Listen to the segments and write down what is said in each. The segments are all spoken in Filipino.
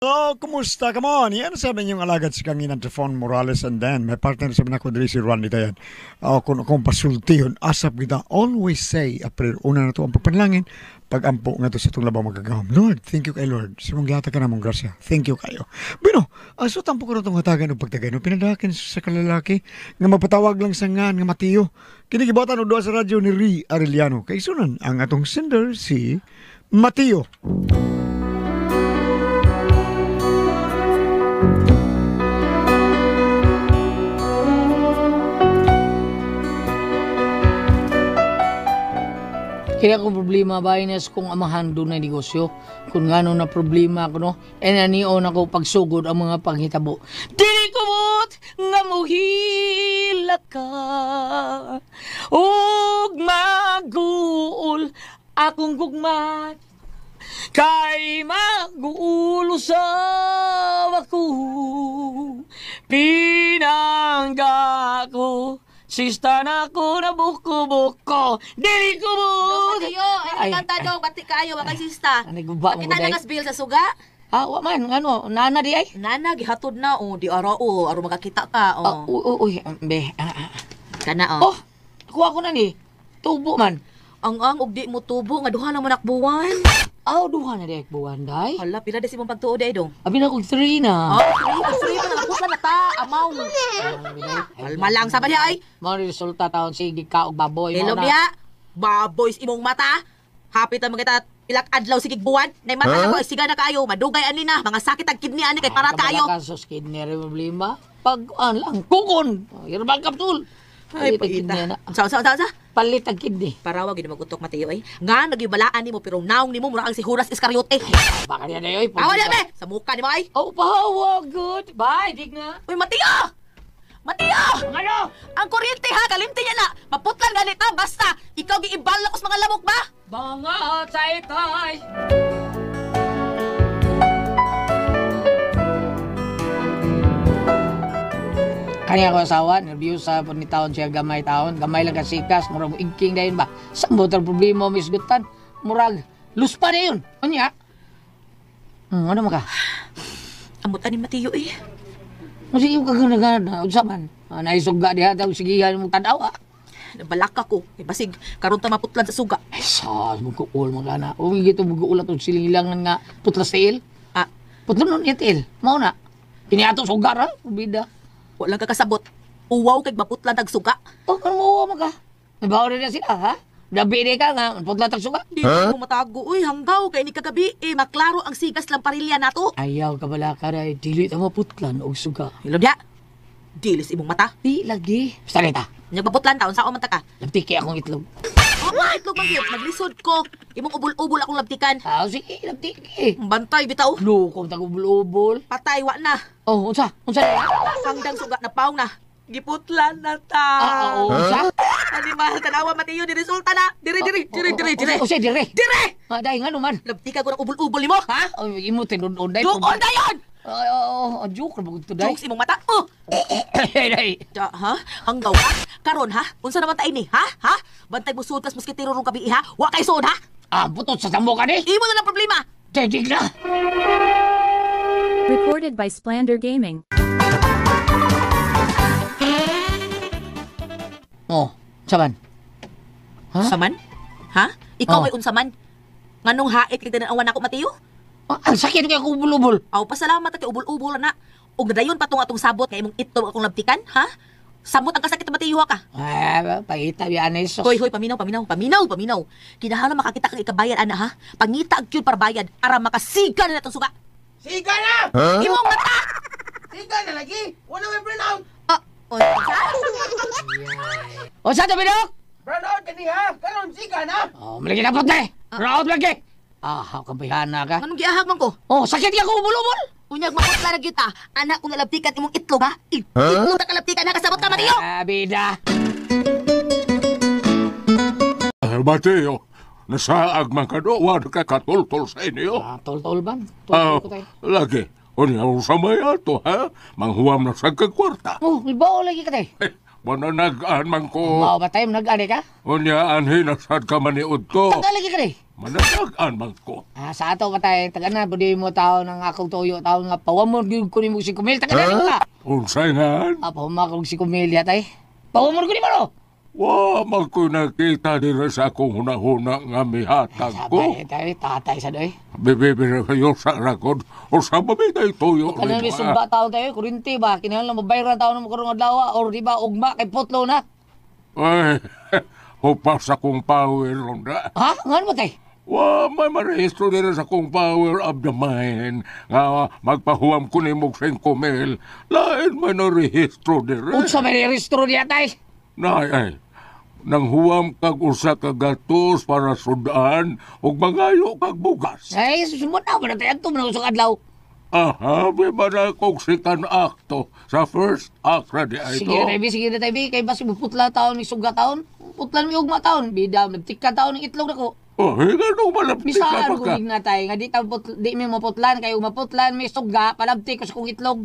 Oh, kumusta? Come on. Yan sabi niyong alagad si Kanginan Trifon Morales and then may partner sabi na ko diri si Juan dito yan. Kung pasulti yun, asap kita. Always say, April, una na to ang papanlangin. Pag-ampo nga to sa itong labang magagawam. Lord, thank you kay Lord. Simong gata ka namong grasya. Thank you kayo. Bino, so tampo ko na itong hatagan o pagtagay. No, pinadakin sa kalalaki nga mapatawag lang sa nga Matiyo. Kinikibatan o doa sa radyo ni Ri Arellano. Kaisunan ang atong sender si Matiyo. Kaya kung problema ba inas kung amahan doon na negosyo, kung ngano na problema ko no, nanion ako pagsugod ang mga panghitabo. Dili ko mo't nga muhila ka, ug maguol akong gugmat, kay maguulo sa ako, pinangga ko. Sista na ko na buko-buko. Dili ko mo! Matiyo, ay kanta daw, bati kayo, wakay sista. Guba mo ko Kita day. nagas bill sa suga? Wa man, ano, nana di ay? Nana, gihatod na, di araw, aro makakita ka, Uy, be. Kana, Oh, kuha ko na ni. Tubo man. Ang ugdi mo tubo, nga duha lang manakbuwan. Duha na di buwan, day. Hala, pila di si mong pagtuo day dong. Abi na kong 3 na. Free pa na, pusa na ta, amaw. Alma lang sa niya ay. Mga resulta taon sige ka og baboy. Hello niya, baboys imong mata. Hapit na mga pilak adlaw sigig buwan. Nay mata na ko, siga na kayo, madugay ani na, mga sakit ang kidney ani kay para kayo. Kasos kidney problema. Pag lang, kukon. Yerbang kaptul. Ay, pagita. Sa. Palit ang kidney. Parawag gid magutok Mateo ay. Nga nagibalaan nimo pero naong nimo mura ang si Judas Iscariote. Baka niya dayoy. Awa na be, sa muka nimo ay. Pahawa, good. Bye, Digna. Uy, Mateo! Mateo! Ano? Ang kuryente ha, kalimti niya na. Maputlan ganit ha, basta ikaw giibal ko sa mga lamok ba? Mga tay-tay. Kanya ko asawa, nervyos sa panitawon siya gamay lang kasikas, murag igking dayon ba? Saan mo problema mo misgutan? Murag, luspa na yun. Anya? Ano maka? Amot ani Mateo eh. Masih yung kagana-gana, usapan. Naisugga diha, sigihan mong tanaw Nabalak ako. Basig, karon ta maputlan sa suga. Ay, saan mo ko-ul mga na. Umigit mo mag-uulat o sililangan nga putlas sa il. Putlan nun itil. Mau na. Kiniato sugar ha, ubida. Walang kakasabot. Uwaw kay maputlan tag suga. Ano mo ka? Nabaw na sila ha? Dabi ka nga, putlan tag suga. Di ko matago. Uy, hanggaw kay ni kagabi. Maklaro ang sigas lang parilya nato. Ayaw ka bala ka rin. Dili ta maputlan o suga. Hilom niya. Dilis imong mata. Di lagi. Salita. Nagpaputlan taon sa umanta ka. Labtiki akong itlog. Itlog mang yun. Maglisod ko. Imong ubol-ubol akong labtikan. Sige, labtiki. Bantay bitaw. Lukong tag-ubol-ubol. Patay wa na. Unsa? Hanggang suga na paw na. Giputlan na ta. Unsa? Animal, tanawa Mateo, di resulta na. Dire. Siya, dire. Dire! Dahil nga naman. Labtika ko ng ubol-ubol mo, ha? Imo tinudon day. Doon na yun! Joke na bago ito day. Jokes imong mata. Ha? Hanggaw ka? Karon ha? Unsa naman tayo ni, ha? Ha? Bantay mo suod kas moskitero rong gabi, ha? Wa kay suod, ha? Butot sa tambo ka ni. Imo na lang problema. Tedik na. Recorded by Splander Gaming. Saman. Saman? Ha? Ikaw Oh. ay unsaman? Nganong hait kay tanan awan ako Mateo? Ang sakit kaya ako ubol-ubol. Aw pasalamat kay ubol-ubol na. Ug nadayon pa atong sabot kay imong itlog akong labtikan, ha? Samot ang kasakit Mateo ka. Pagita yan ay sos. Hoy, paminaw. Kinahanglan makakita kang ikabayad ana ha. Pangita ang cute para bayad ara makasiga na natong suga. Siga na! Imong mata. Siga na lagi! Wala may burn out! O sa tabi dok? Burn out ka niya! Karon, siga na! Malagi na po tayo. Round lagi. Kapihana ka. Anong giahag man ko? Sakit ka ko ubol-ubol. Unyag maputla na kita. Anak ko nalabtikan imong itlog ha. Itlog na kalabtikan ha kasabot ka Mateo. Bida. Mateo, nasaag man ka doon ka katultol sa inyo. Tol-tol ban? Lagi. Unya sa maya to, ha? Manghuam na sa kagkwarta. Ibaw lagi ka tayo. Mananagaan man ko. Mao ba tayo nag-ani ka? Unya anhi nasad ka maniud ko. Taga lagi ka tayo. Mananagan man ko. Sa ato patay, tagana, pwede mo tao ng akong toyo, tao nga, pawamon ko ni mo si Kumil, tagana rin ka. Unsay nga? Pawamakog si Kumil, yatay. Pawamon ko ni mo, no? Wa man ko nakita dira sa akong hunahuna nga mihatag ko. Sabay, tayo, tatay sa doy. Bibibira kayo sa rakod o sa babitay tuyo. Kanan may sumba tao tayo, kurinti ba? Kinahal na mabayran tao na makarong adlaw, or di ba, ugma, kay putlo na. Ay, hupas akong power ronda. Ha? Nga mo tayo? Wa may marehistro dira sa akong power of the mind. Nga magpahuam ko ni mong 5 mil. Lain may narehistro dira. Unsa may restro niya tayo? Nay, nang huwam kag usa ka gatos para sudaan ug mangayo kag bugas. Ay, susunod na, wala tayo ito, manang usang adlaw. Aha, may mana kong second acto sa first act na di ay Sige na, sige na, tayo, kay basi mo putla taon, may suga taon, putlan may ugma taon, bida, nagtika taon ng itlog na ko. Oh, gano'ng malapit ka Bisaan pa ko ka? na tayo, nga di may maputlan, kayo maputlan, may suga, palabtik ko sa kong itlog.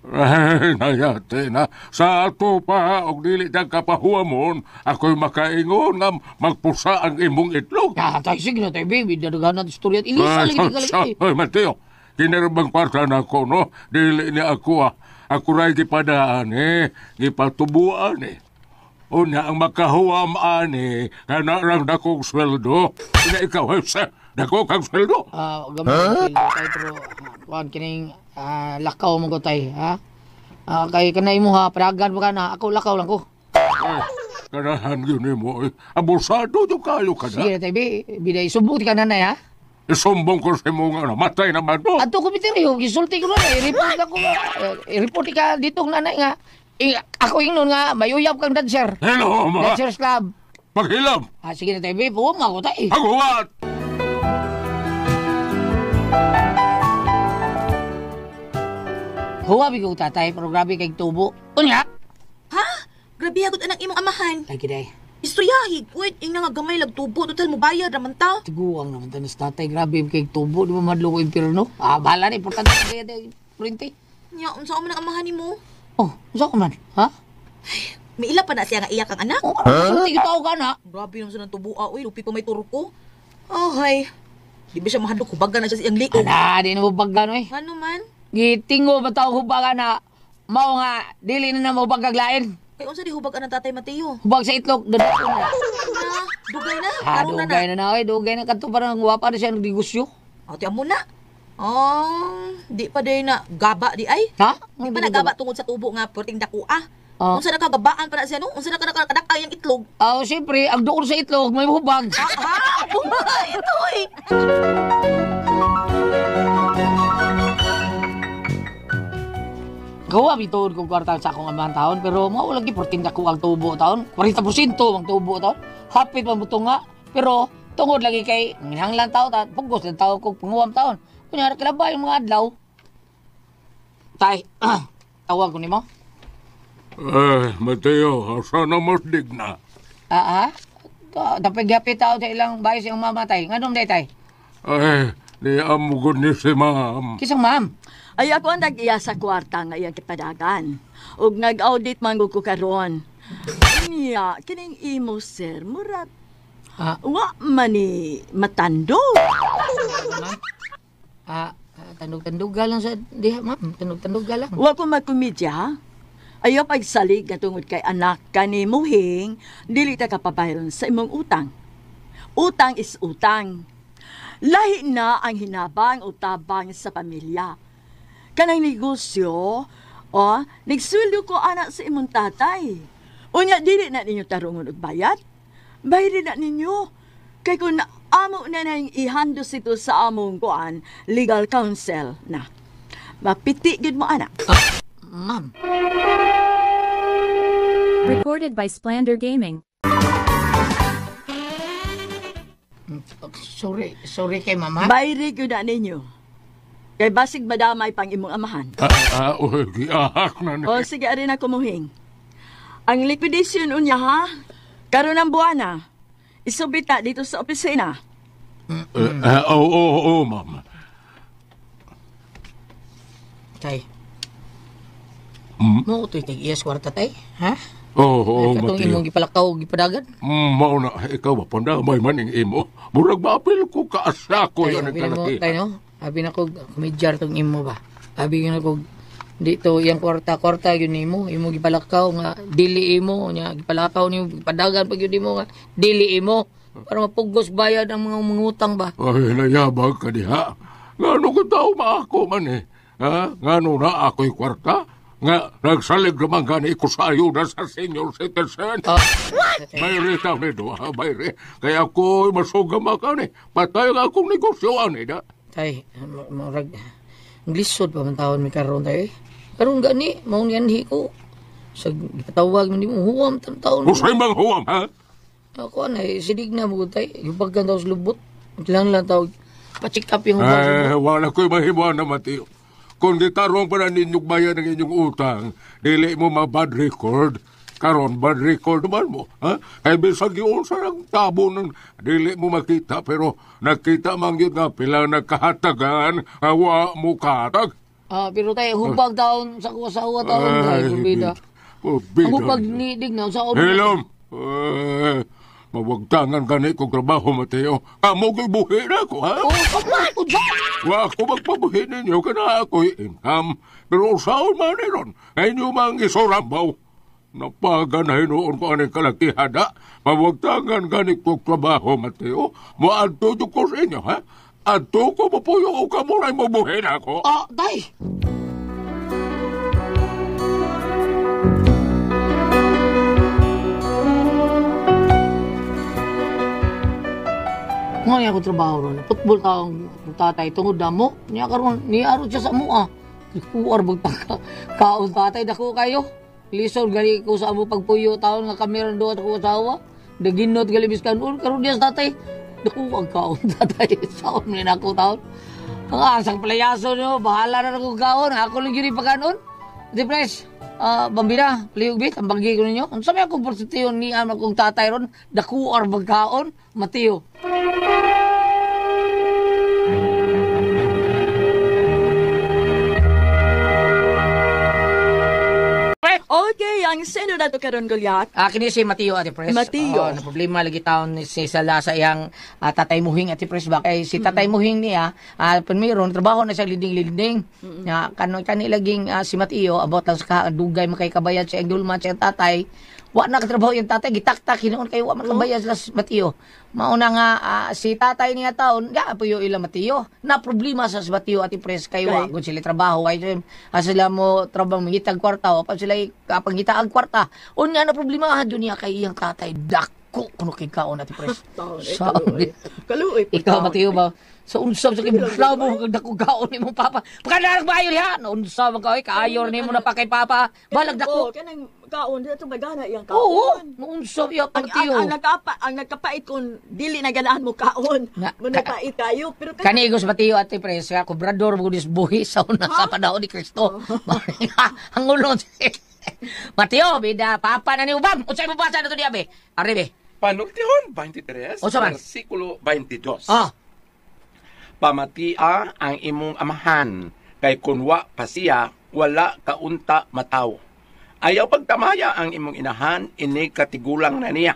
Ay, nayate na. Sa ato pa, og dili kang kapahuamon, ako'y makaingon nga magpusa ang imong itlog. Tayo, sige na tayo, baby, dadagahan natin istorya at ilisa, lagi ka. Ay, Mateo, kinarabang parta na ako, no? Dili ni ako, Ako rin gipadaan, gipatubuan, Una ang makahuam, kanarang dakong sweldo. Ina ikaw, sa dako kang sweldo. Gamay tayo, pero, kuhan, kining, lakaw mo ko tayo, ha? Kay kanay mo ha, paragan mo ka na, ako lakaw lang ko. Ay, kanahan yun mo, abusado yung kayo ka Sige na. na tayo, biday, subok ka nanay, ha? Isumbong ko sa mga matay naman mo. Ato komiteryo, gisulti ko na, i-report ako nga, i-report ka dito ng nanay nga. Ako yung nun nga, mayuyap kang dancer. Hello, ma. Dancers Club. Paghilam. Sige na tayo, huwag nga ako tayo. Aguwat. Huwabi ko tatay, pero grabe kay tubo. Unya? Ha? Grabe agad anang imong amahan. Ay, kiday. Istoryahi, wait, ing nga gamay lagtubo, total mo bayad raman ta. Tiguang naman tanas tatay, grabe kay tubo. Di ba madlo ko impirno? Bahala na, importante na kaya tayo, printi. Nya, unsa man ang amahan nimo? Oh, saan ka man? Ha? May ila pa na siya nga iyak ang anak. Oh, sulti kita ako ka na. Grabe naman sa nang tubo, uy, lupi pa may turko. Oh, hay. Di ba siya mahadlok, hubagan na siya sa iyang liog. Ala, di na mabagano eh. Ano man? Gitingo ba tao hubaga na mao nga, dili na mabagaglain. Kay unsa di hubag ang tatay Mateo? Hubag sa itlog, dadako na. Na, dugay na, karon na na. Dugay na na, dugay na kanto parang guwapa na siya ng negosyo. Ate amo na. Oh, di pa day na gaba di ay. Ha? Di pa nagaba tungod sa tubo nga perting dakua. Oh. Unsa nakagabaan pa na siya no? Unsa nakadakay ang itlog? Siyempre, ang doon sa itlog, may hubag. Ito eh. Gawa bitoon kong kwarta sa akong amahan taon, pero mga lagi 14 na ko ang tubo taon. 40% ang tubo taon. Hapit man buto nga, pero tungod lagi kay nginahanglan taon, pugos ng taon kong panguwam taon. Kunyari kalabay yung mga adlaw. Tay, tawag ko ni mo. Mateo, sana masdig na. Dapat gapit taon sa ilang bayos yung mamatay. Nga nung day, tay? Ay, di amugod ni si ma'am. Kisang ma'am. Ay ako ang nag-iya sa kwarta nga iyang kipadagan. Ug nag-audit man ko karon. Niya, kining imo sir, murat. Wa man ni matando. Tandog-tandog lang sa diha, ma'am. Tandog-tandog lang. Wa ko magkomedya. Ayaw pagsalig katungod kay anak ka ni Muhing, dili ta kapabayron sa imong utang. Utang is utang. Lahi na ang hinabang o tabang sa pamilya. Kanang negosyo, nagsweldo ko anak sa imong tatay. Unya, dili na ninyo tarungon og bayad. Bayad na ninyo. Kay kung amo na nang ihandos ito sa among kuan, legal counsel na. Mapiti gid mo anak. Ma'am. Recorded by Splander Gaming. Sorry kay mama. Bayri gyud na ninyo. Kay basig madamay pang imong amahan. Giahak na O sige, ari na kumuhing. Ang liquidation unya ha, karon ang buwana. Isubita dito sa opisina. Oo, ma'am. Tay. Mo ito iyas kwarta tay, ha? Oo, Katong Mateo. imong gipalakaw, gipadagan. Mauna, ikaw ba pandamay man ing imo? Murag maapil ko kaasa ko yan ang Abi na mo, kalaki. tayo no? Abi na ko, kumidyar tong imo ba? Abi na ko, dito, yung kwarta yun imo gipalakaw nga, dili imo, nya, gipalakaw niyo, padagan pag yun imo nga, dili imo, para mapugos bayad ang mga mangutang ba? Ay, nayabag ka diha. Ngano ko tao maako man eh. Ha? Ngano na ako'y kwarta? Nga, nagsalig naman gani ko sa ayuda sa senior citizen. Bayre kami doha, bayre. Kaya ako'y masugam ka ni. Patay nga akong negosyoan eh da. Tay, marag, lisod pa man taon mi karon tay. Karon gani, maun yanhi ko. Sa gipatawag man di mo huwam tam taon. Usay mang huwam, ha? Ako na, sidig na mo tay. Yung daw sa lubot. Lang tawag. Pa-check up yung hubag. Wala ko'y mahimuan na Mateo. Kung di tarong pa na ninyong bayan ng inyong utang, dili mo ma-bad record. Karon, bad record naman mo. Ha? Ay bisag yun sa tabo ng dili mo makita, pero nakita man yun nga pila nagkahatagan, awa mo katag. Pero tayo, hubag taon sa kusawa taon tayo, kumbida. Ang hubag ni Dignaw sa ulo. Hilom! Mawagtangan gani kong trabaho, Mateo. Amo ko'y buhi na ako, ha? Kamay ko dyan! Wa ako magpabuhi ninyo, kana ako'y income. Pero saan man ron, ay nyo mang isurambaw. Napaganahin noon ko anong kalakihada. Mawagtangan gani kong trabaho, Mateo. Maadto ko sa inyo, ha? Adto ko mapuyo o kamunay mabuhi na ako. Tay! Ngayon ako trabaho ron. Football taong tatay tungod damo. Niya karon niaro siya sa mua. Kuwar bag pagka kaon tatay dako kayo. Lisod gali ko sa amo pagpuyo taon nga kamera do at ko asawa. Daginot gali biskan karon diya sa tatay. Dako ang kaon tatay. Saon man ako taon. Ang asang palayaso no, bahala na ako kaon. Ako lang gyud pagkanon. Depres. Bambina, paliog bit, ang banggi ko ninyo. Ang sabi akong portitiyon ni akong tatay ron, dakuar bagkaon, Mateo. Okay, ang sino na to karon Goliath? Kini si Mateo Ate Pres. Mateo. Na problema lagi taon si Sala sa iyang tatay muhing Ate Pres ba kay si tatay muhing niya panmiron trabaho na sa liding-liding. Kani laging si Mateo about lang sa dugay makay kabayad sa iyang dulman sa iyang tatay. Wa na katrabaho yung tatay gitaktak hinuon kay wa man kabayad sa Mateo. Mauna nga si tatay niya taon, puyo ila Mateo. Na problema sa Mateo Ate Pres kay wa gud sila trabaho kay sila mo trabaho mangitag kwarta o pa sila kapangita ang kwarta. Unya na problema jud niya kay iyang tatay dako kuno kay kaon Ate Pres. Kaluoy. Ikaw Mateo ba? Sa unsab sa kibuslaw mo kag dako kaon nimo papa. Pagkadalag bayo diha, na unsab ka kaayor nimo na pa kay papa. Balag dako. Kanang kaon dito magana iyang Oo, kaon. naunsab iya Ang Mateo. nagkapait kung dili na ganahan mo kaon. Mo nagpait kayo pero Kanigos Mateo Ate Pres, kobrador mo dis buhi sa una sa panahon ni Kristo. Ang ulod. Mateo, bida papa na ni ubam. Unsay mo basa na to diya be? Ari be. Panultihon 23, O, saman? versikulo 22. Pamatia ang imong amahan, kay kunwa pa siya, wala kaunta mataw. Ayaw pagtamaya ang imong inahan, ini katigulang na niya.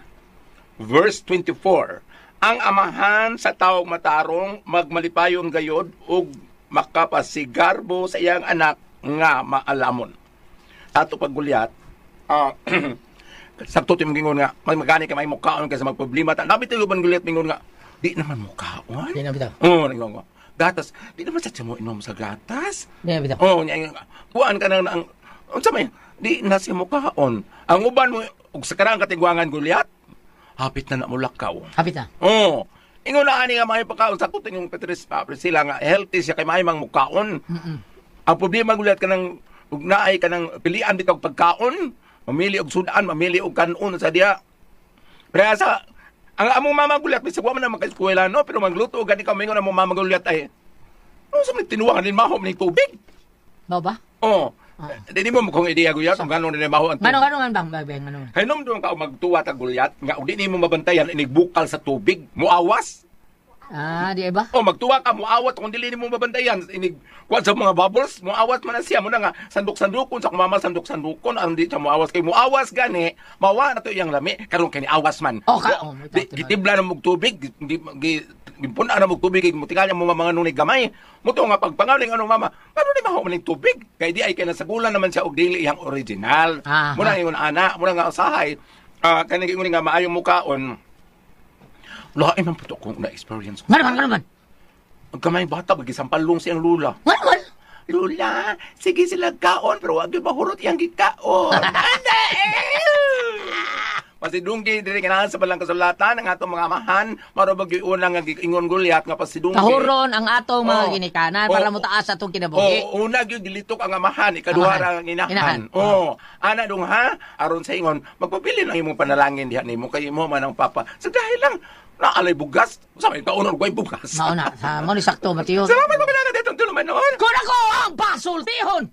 Verse 24, ang amahan sa taong matarong, magmalipayong gayod, ug makapasigarbo sa iyang anak nga maalamon. Tato paggulyat, sakto tim gingon nga magani ka may mukaon kasi magproblema ta nabi tayo ban gulit mingon nga di naman mukaon Di na bitaw. nagong gatas di naman sa mo inom sa gatas Di na bitaw. nya kuan ka na ang unsa may di na si mukaon ang uban mo ug sa karang katigwangan gulyat hapit na mo lakaw Kapit na. ingon na ani nga may pagkaon sakto ting Petris pa sila nga healthy siya kay may mang mukaon ang problema gulyat kanang ug naay kanang pilian bitaw pagkaon mamili og sudan, mamili og kanon sa diya. Pero sa ang among mama gulat bisag wa man na mag-eskwela no, pero magluto og gani ka mingon among mama gulat ay. Ano sa tinuwangan din mahom ni tubig? Ba? Di mo kung ideya gulat kung ganon din maho ang tubig. Mano bang ano? Kay nom doon ka magtuwa ta gulat nga ug di nimo mabantayan inig bukal sa tubig, muawas. Di ba? O magtuwa ka, muawat kung dili mo mabandayan. Inig, kuwan sa mga bubbles, muawat man na siya. Muna nga, sandok-sandukon, sa kumama sandok-sandukon, ang di siya muawas kay muawas gani, mawa na to iyang lami, karon kay ni awas man. Gitibla na mong tubig, gimpuna na mong tubig, mutingan mo mga nunay gamay. Muto nga pagpangaling anong mama, pero di maho man tubig. Kay di ay kay nasagulan naman siya og dili iyang original. Muna ingon ana, muna nga usahay, kanang ingon nga maayong mukaon. Lain man puto kong na-experience ko. Ano man? Ang kamay bata, magisampalong siyang lula. Ano man? Lula, sige sila kaon, pero wag yung mahurot yung gikaon. Pasidunggi, dili kailangan sa balang kasulatan, ang atong mga amahan, marabag yung unang ingon gulyat, nga pasidunggi. Kahuron ang atong mga ginikanan para mo taas atong kinabuhi. Una yung dilitok ang amahan, ikaduhara ang inahan. Ana dong ha, aron sa ingon, magpapili ng imong panalangin diha nimo kay mo man ang papa. Sa dahil lang, naalay bugas, sa may kaunon ko ay bugas. Mauna, sa mo ni sakto, Mateo. Salamat mo kailangan ditong tuluman noon. Kung ako ang basultihon!